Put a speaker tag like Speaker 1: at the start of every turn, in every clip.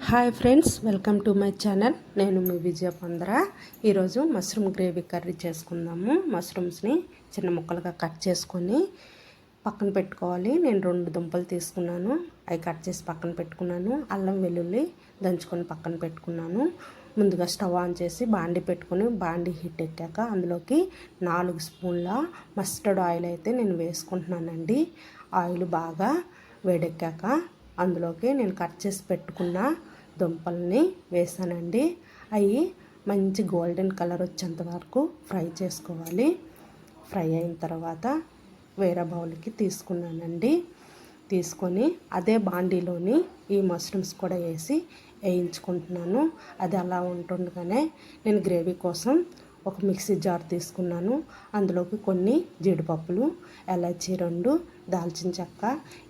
Speaker 1: Hi friends, welcome to my channel. నేను మీ విజయ పొందర. ఈరోజు mushroom gravy curry చేసుకుందాము. మష్రూమ్స్ని చిన్న ముక్కలుగా కట్ చేసుకొని పక్కన పెట్టుకోవాలి. నేను 2 దుంపలు తీసుకున్నాను, అవి కట్ చేసి పక్కన పెట్టుకున్నాను. అల్లం వెల్లుల్లి దంచుకొని పక్కన పెట్టుకున్నాను. ముందుగా స్టవ్ ఆన్ చేసి బాండి పెట్టుకొని బాండి హీట్ ఎక్కాక అందులోకి 4 స్పూన్ల మస్టర్డ్ ఆయిల్ అయితే నేను వేసుకుంటున్నానండి. ఆయిల్ బాగా వేడెక్కాక అందులోకి నేను కట్ చేసి పెట్టుకున్న దుంపల్ని వేసానండి. అవి మంచి గోల్డెన్ కలర్ వచ్చేంత వరకు ఫ్రై చేసుకోవాలి. ఫ్రై అయిన తర్వాత వేరే బౌల్కి తీసుకున్నానండి. తీసుకొని అదే బాండీలోని ఈ మష్రూమ్స్ కూడా వేసి వేయించుకుంటున్నాను. అది అలా ఉంటుండగానే నేను గ్రేవీ కోసం ఒక మిక్సీ జార్ తీసుకున్నాను. అందులోకి కొన్ని జీడిపప్పులు, ఎలాచీ 2, దాల్చిన చెక్క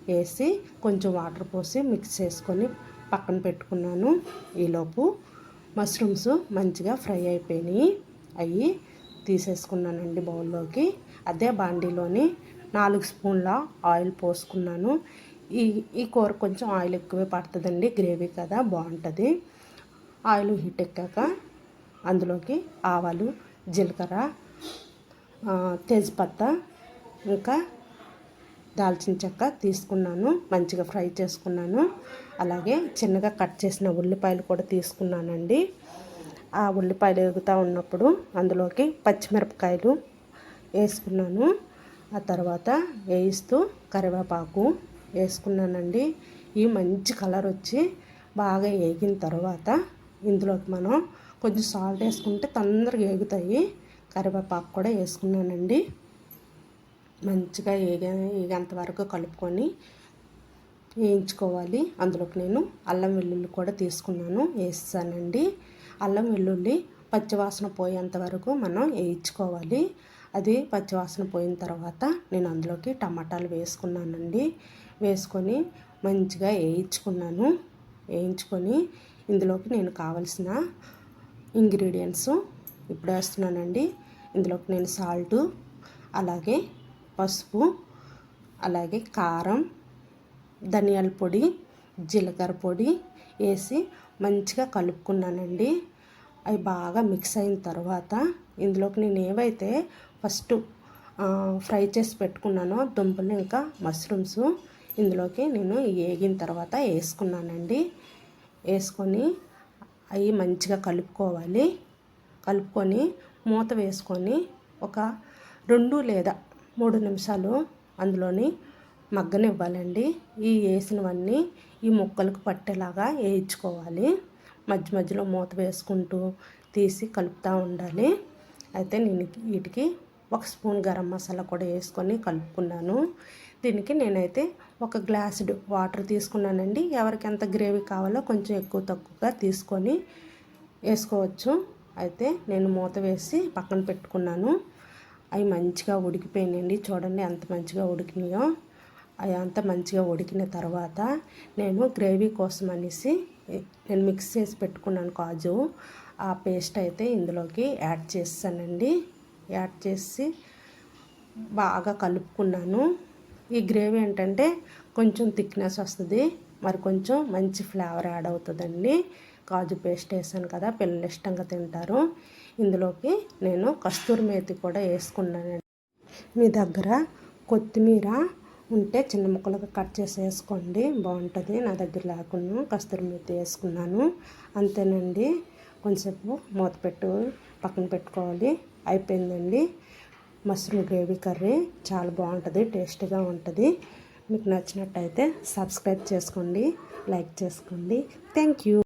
Speaker 1: వేసి కొంచెం వాటర్ పోసి మిక్స్ చేసుకొని పక్కన పెట్టుకున్నాను. ఈలోపు మష్రూమ్స్ మంచిగా ఫ్రై అయిపోయినాయి. అవి తీసేసుకున్నానండి బౌల్లోకి. అదే బాండీలోని 4 స్పూన్ల ఆయిల్ పోసుకున్నాను. ఈ కూర కొంచెం ఆయిల్ ఎక్కువే పడుతుందండి, గ్రేవీ కదా బాగుంటుంది. ఆయిల్ హీట్ ఎక్కాక అందులోకి ఆవాలు, జీలకర్ర, తేజ్పత్తా ఇంకా దాల్చిన చెక్క తీసుకున్నాను. మంచిగా ఫ్రై చేసుకున్నాను. అలాగే చిన్నగా కట్ చేసిన ఉల్లిపాయలు కూడా తీసుకున్నానండి. ఆ ఉల్లిపాయలు ఎగుతూ ఉన్నప్పుడు అందులోకి పచ్చిమిరపకాయలు వేసుకున్నాను. ఆ తర్వాత వేయిస్తూ కరివేపాకు వేసుకున్నానండి. ఈ మంచి కలర్ వచ్చి బాగా వేగిన తర్వాత ఇందులోకి మనం కొంచెం సాల్ట్ వేసుకుంటే తొందరగా వేగుతాయి. కరివేపాకు కూడా వేసుకున్నానండి. మంచిగా వేగేంత వరకు కలుపుకొని వేయించుకోవాలి. అందులోకి నేను అల్లం వెల్లుల్లి కూడా తీసుకున్నాను, వేస్తానండి. అల్లం వెల్లుల్లి పచ్చివాసన పోయేంత వరకు మనం వేయించుకోవాలి. అది పచ్చివాసన పోయిన తర్వాత నేను అందులోకి టమాటాలు వేసుకున్నానండి. వేసుకొని మంచిగా వేయించుకొని ఇందులోకి నేను కావలసిన ఇంగ్రీడియంట్స్ ఇప్పుడు వేస్తున్నానండి. ఇందులోకి నేను సాల్టు, అలాగే పసుపు, అలాగే కారం, ధనియాల పొడి, జీలకర్ర పొడి వేసి మంచిగా కలుపుకున్నానండి. అవి బాగా మిక్స్ అయిన తర్వాత ఇందులోకి నేను ఏవైతే ఫస్ట్ ఫ్రై చేసి పెట్టుకున్నానో దుంపలు ఇంకా మష్రూమ్స్ ఇందులోకి నేను వేగిన తర్వాత వేసుకున్నానండి. వేసుకొని అవి మంచిగా కలుపుకోవాలి. కలుపుకొని మూత వేసుకొని ఒక 2 లేదా 3 నిమిషాలు అందులోని మగ్గనివ్వాలండి. ఈ వేసినవన్నీ ఈ ముక్కలకు పట్టేలాగా వేయించుకోవాలి. మధ్య మధ్యలో మూత వేసుకుంటూ తీసి కలుపుతూ ఉండాలి. అయితే నేను వీటికి 1 స్పూన్ గరం మసాలా కూడా వేసుకొని కలుపుకున్నాను. దీనికి నేనైతే 1 గ్లాసుడు వాటర్ తీసుకున్నానండి. ఎవరికి ఎంత గ్రేవీ కావాలో కొంచెం ఎక్కువ తక్కువగా తీసుకొని వేసుకోవచ్చు. అయితే నేను మూత వేసి పక్కన పెట్టుకున్నాను. అవి మంచిగా ఉడికిపోయినాయండి. చూడండి ఎంత మంచిగా ఉడికినాయో. అవి అంత మంచిగా ఉడికిన తర్వాత నేను గ్రేవీ కోసం అనేసి నేను మిక్స్ చేసి పెట్టుకున్నాను కాజు. ఆ పేస్ట్ అయితే ఇందులోకి యాడ్ చేస్తానండి. యాడ్ చేసి బాగా కలుపుకున్నాను. ఈ గ్రేవీ ఏంటంటే కొంచెం థిక్నెస్ వస్తుంది, మరి కొంచెం మంచి ఫ్లేవర్ యాడ్ అవుతుందండి. కాజు పేస్ట్ వేసాను కదా, పిల్లలు ఇష్టంగా తింటారు. ఇందులోకి నేను కస్తూరి మేతి కూడా వేసుకున్నానండి. మీ దగ్గర కొత్తిమీర ఉంటే చిన్న ముక్కలుగా కట్ చేసి వేసుకోండి, బాగుంటుంది. నా దగ్గర లేకుండా కస్తూరి మేతి వేసుకున్నాను. అంతేనండి. కొంచెంసేపు మూత పక్కన పెట్టుకోవాలి. అయిపోయిందండి. మష్రూమ్ గ్రేవీ కర్రీ చాలా బాగుంటుంది, టేస్టీగా ఉంటుంది. మీకు నచ్చినట్టయితే సబ్స్క్రైబ్ చేసుకోండి, లైక్ చేసుకోండి. Thank you.